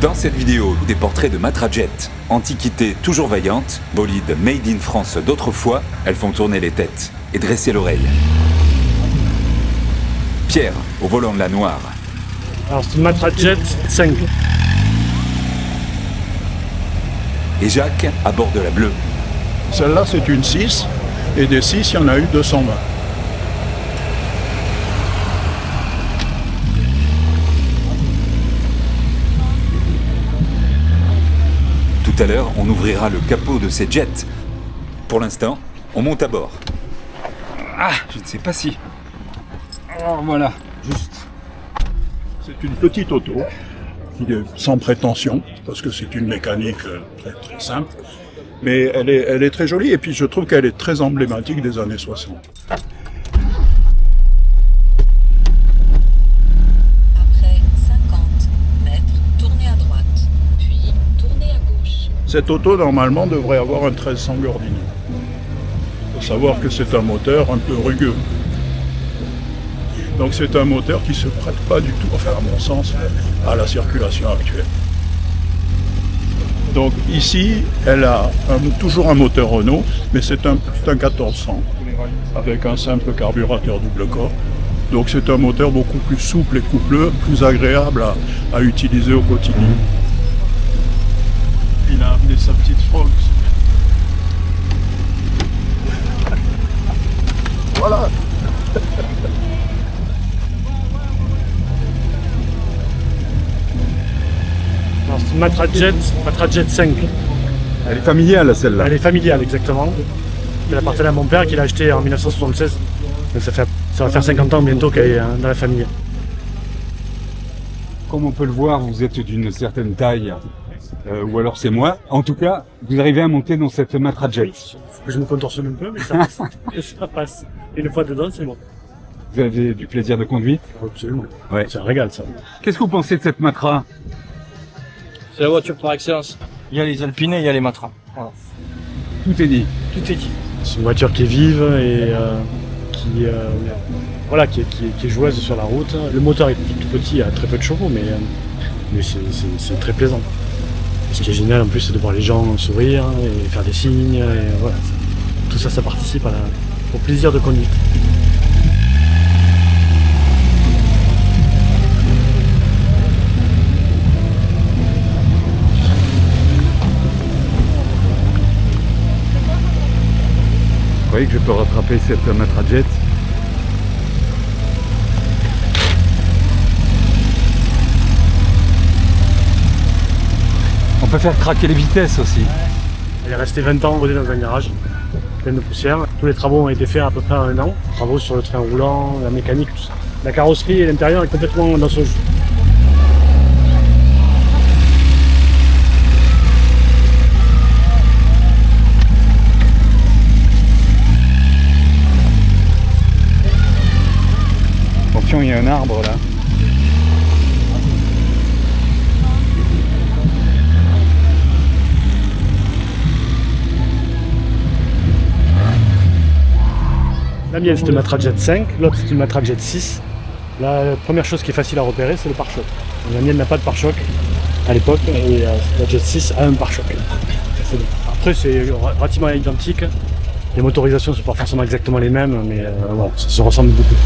Dans cette vidéo, des portraits de Matra Jet. Antiquité toujours vaillante, bolide made in France d'autrefois, elles font tourner les têtes et dresser l'oreille. Pierre, au volant de la noire. Alors c'est une Matra Jet 5. Et Jacques, à bord de la bleue. Celle-là, c'est une 6, et des 6, il y en a eu 220. Tout à l'heure, on ouvrira le capot de ces jets. Pour l'instant, on monte à bord. Ah, je ne sais pas si... Oh, voilà, juste. C'est une petite auto, qui est sans prétention, parce que c'est une mécanique très, très simple. Mais elle est très jolie, et puis je trouve qu'elle est très emblématique des années 60. Après 50 mètres, tournez à droite, puis tournez à gauche. Cette auto, normalement, devrait avoir un 1300 Gordini. Il faut savoir que c'est un moteur un peu rugueux. Donc c'est un moteur qui ne se prête pas du tout, enfin à mon sens, à la circulation actuelle. Donc ici, elle a toujours un moteur Renault, mais c'est un 1400 avec un simple carburateur double corps. Donc c'est un moteur beaucoup plus souple et coupleux, plus agréable à utiliser au quotidien. Il a amené sa petite Frogs. Voilà. Alors c'est une Matra Jet 5. Elle est familiale, celle-là. Elle est familiale, exactement. Elle appartenait à mon père qui l'a achetée en 1976. Donc ça va faire 50 ans bientôt qu'elle est dans la famille. Comme on peut le voir, vous êtes d'une certaine taille, ou alors c'est moi. En tout cas, vous arrivez à monter dans cette Matra Jet. Il faut que je me contorsionne un peu, mais ça passe. Ça passe. Et une fois dedans, c'est bon. Vous avez du plaisir de conduite. Absolument. Ouais. C'est un régal, ça. Qu'est-ce que vous pensez de cette Matra? C'est la voiture par excellence. Il y a les Alpines et il y a les Matra. Voilà. Tout est dit. Tout est dit. C'est une voiture qui est vive et qui est joueuse sur la route. Le moteur est tout petit, il a très peu de chevaux, mais c'est très plaisant. Et ce qui est génial en plus, c'est de voir les gens sourire et faire des signes. Et voilà. Tout ça, ça participe au plaisir de conduite. Vous croyez que je peux rattraper cette Matra Jet? On peut faire craquer les vitesses aussi. Elle est restée 20 ans rodée dans un garage, plein de poussière. Tous les travaux ont été faits à peu près en un an. Travaux sur le train roulant, la mécanique, tout ça. La carrosserie et l'intérieur est complètement dans ce jeu. Attention, il y a un arbre là. La mienne c'est une Matra Jet 5, l'autre c'est une Matra Jet 6. La première chose qui est facile à repérer c'est le pare-choc. La mienne n'a pas de pare-choc à l'époque et la Jet 6 a un pare-choc. Après c'est relativement identique. Les motorisations ne sont pas forcément exactement les mêmes, mais voilà, ça se ressemble beaucoup.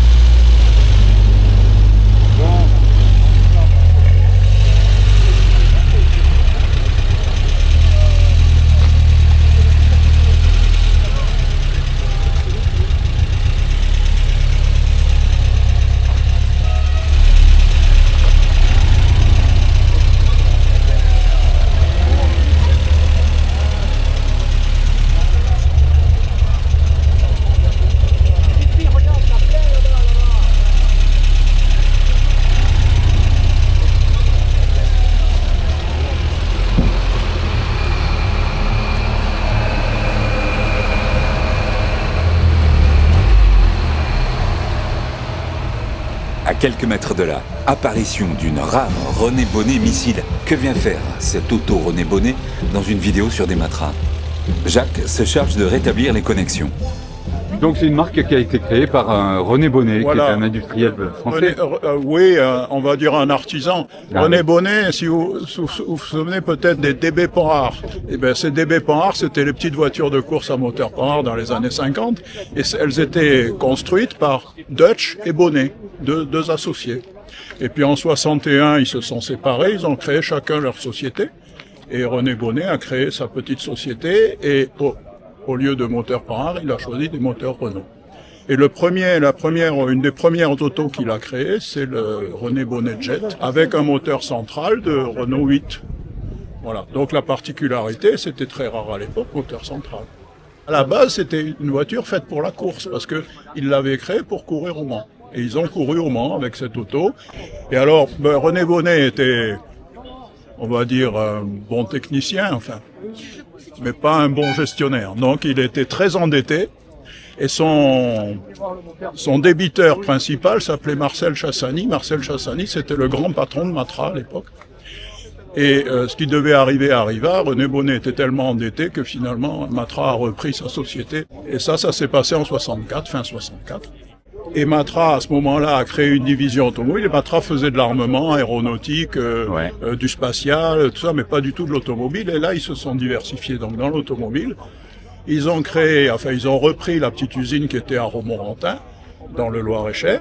À quelques mètres de là, apparition d'une rare René Bonnet missile. Que vient faire cette auto René Bonnet dans une vidéo sur des matras? Jacques se charge de rétablir les connexions. Donc c'est une marque qui a été créée par René Bonnet, Voilà. qui est un industriel français. Oui, on va dire un artisan. Ah, René oui. Bonnet, si vous souvenez peut-être des DB Panhard. Eh ben, ces DB Panhard, c'était les petites voitures de course à moteur Panhard dans les années 50. Et elles étaient construites par Dutch et Bonnet, deux associés. Et puis en 61, ils se sont séparés, ils ont créé chacun leur société. Et René Bonnet a créé sa petite société et au lieu de moteurs Panhard, il a choisi des moteurs Renault. Et une des premières autos qu'il a créées, c'est le René Bonnet Jet, avec un moteur central de Renault 8. Voilà. Donc la particularité, c'était très rare à l'époque, moteur central. À la base, c'était une voiture faite pour la course, parce que ils l'avaient créée pour courir au Mans. Et ils ont couru au Mans avec cette auto. Et alors, René Bonnet était, on va dire, un bon technicien, enfin, mais pas un bon gestionnaire. Donc il était très endetté. Et son débiteur principal s'appelait Marcel Chassani. Marcel Chassani, c'était le grand patron de Matra à l'époque. Et ce qui devait arriver arriva. René Bonnet était tellement endetté que finalement Matra a repris sa société. Et ça s'est passé en 64, fin 64. Et Matra, à ce moment-là, a créé une division automobile. Et Matra faisait de l'armement, aéronautique, du spatial, tout ça, mais pas du tout de l'automobile. Et là, ils se sont diversifiés donc dans l'automobile. Ils ont repris la petite usine qui était à Romorantin, dans le Loir-et-Cher.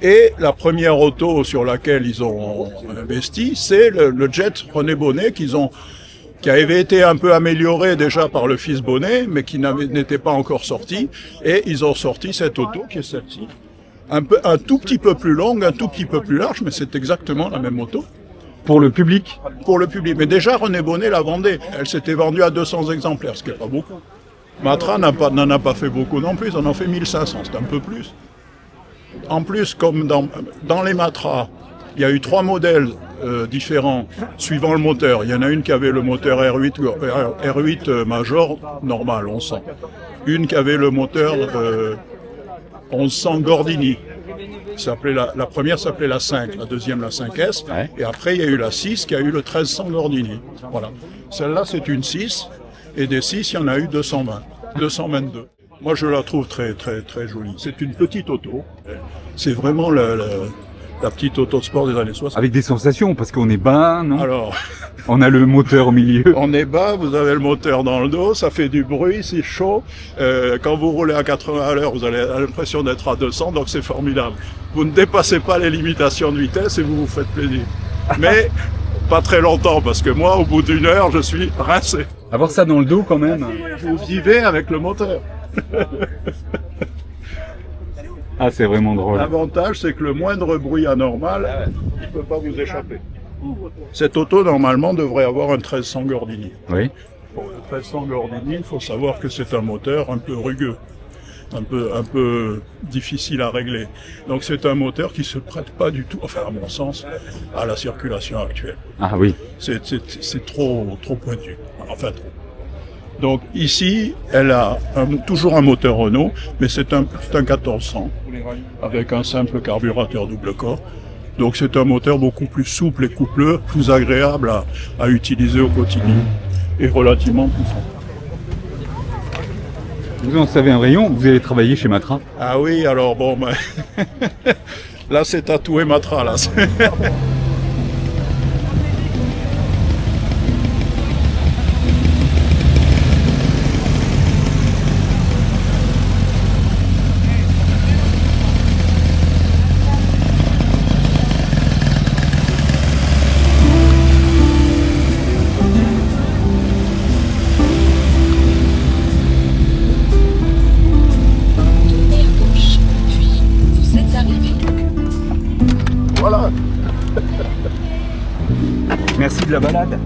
Et la première auto sur laquelle ils ont investi, c'est le jet René Bonnet qui avait été un peu amélioré déjà par le fils Bonnet, mais qui n'était pas encore sorti. Et ils ont sorti cette auto, qui est celle-ci. Un tout petit peu plus longue, un tout petit peu plus large, mais c'est exactement la même auto. Pour le public. Pour le public. Mais déjà, René Bonnet la vendait. Elle s'était vendue à 200 exemplaires, ce qui n'est pas beaucoup. Matra n'en a pas fait beaucoup non plus, ils en ont fait 1500, c'est un peu plus. En plus, comme dans les Matra, il y a eu 3 modèles différents suivant le moteur. Il y en a une qui avait le moteur R8 Major normal, 1100. Une qui avait le moteur 1100 Gordini. La première s'appelait la 5, la deuxième la 5S. Ouais. Et après, il y a eu la 6 qui a eu le 1300 Gordini. Voilà. Celle-là, c'est une 6. Et des 6, il y en a eu 220, 222. Moi, je la trouve très, très, très jolie. C'est une petite auto. C'est vraiment la petite auto de sport des années 60. Avec des sensations, parce qu'on est bas, non? Alors, on a le moteur au milieu. On est bas, vous avez le moteur dans le dos, ça fait du bruit, c'est chaud. Quand vous roulez à 80 à l'heure, vous avez l'impression d'être à 200, donc c'est formidable. Vous ne dépassez pas les limitations de vitesse et vous vous faites plaisir. Mais pas très longtemps, parce que moi, au bout d'une heure, je suis rincé. Avoir ça dans le dos, quand même. Vous vivez avec le moteur. Ah, c'est vraiment drôle. L'avantage, c'est que le moindre bruit anormal, il ne peut pas vous échapper. Cette auto, normalement, devrait avoir un 1300 Gordini. Oui. Pour le 1300 Gordini, il faut savoir que c'est un moteur un peu rugueux, un peu difficile à régler. Donc c'est un moteur qui se prête pas du tout, enfin à mon sens, à la circulation actuelle. Ah oui. C'est trop pointu. Enfin trop. Donc ici, elle a toujours un moteur Renault, mais c'est un 1400 avec un simple carburateur double corps. Donc c'est un moteur beaucoup plus souple et coupleux, plus agréable à utiliser au quotidien et relativement puissant. Vous en savez un rayon, vous allez travailler chez Matra. Ah oui, alors bon, là c'est tatoué Matra, là. Merci de la balade.